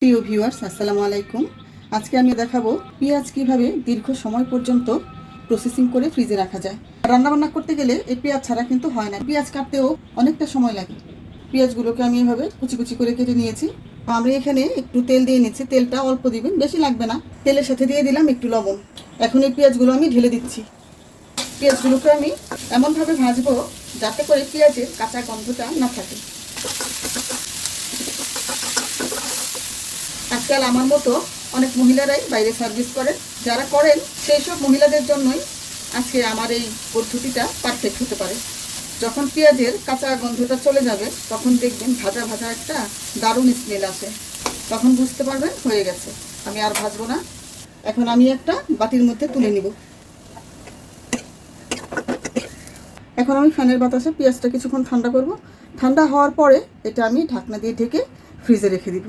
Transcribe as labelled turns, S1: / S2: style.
S1: প্রিয় ভিউয়ার্স, আসসালামু আলাইকুম। আজকে আমি দেখাবো পেঁয়াজ কিভাবে দীর্ঘ সময় পর্যন্ত প্রসেসিং করে ফ্রিজে রাখা যায়। রান্নাবান্না করতে গেলে এই পেঁয়াজ ছাড়া কিন্তু হয় না। পেঁয়াজ কাটতেও অনেকটা সময় লাগে। পেঁয়াজগুলোকে আমি এভাবে কুচি কুচি করে কেটে নিয়েছি। আমি এখানে একটু তেল দিয়ে নিচ্ছি। তেলটা অল্প দিবেন, বেশি লাগবে না। তেলের সাথে দিয়ে দিলাম একটু লবণ। এখন এই পেঁয়াজগুলো আমি ঢেলে দিচ্ছি। পেঁয়াজগুলোকে আমি এমনভাবে ভাজবো যাতে করে পেঁয়াজের কাঁচা গন্ধটা না থাকে। আজকাল আমার মতো অনেক মহিলারাই বাইরে সার্ভিস করেন। যারা করেন সেই সব মহিলাদের জন্যই আজকে আমার এই পদ্ধতিটা পারফেক্ট হতে পারে। যখন পেঁয়াজের কাঁচা গন্ধটা চলে যাবে তখন দেখবেন ভাজা ভাজা একটা দারুণ স্মেল আসে। তখন বুঝতে পারবেন হয়ে গেছে। আমি আর ভাজবো না। এখন আমি একটা বাটির মধ্যে তুলে নিব। এখন আমি ফ্যানের বাতাসে পেঁয়াজটা কিছুক্ষণ ঠান্ডা করব। ঠান্ডা হওয়ার পরে এটা আমি ঢাকনা দিয়ে ঢেকে ফ্রিজে রেখে দিব।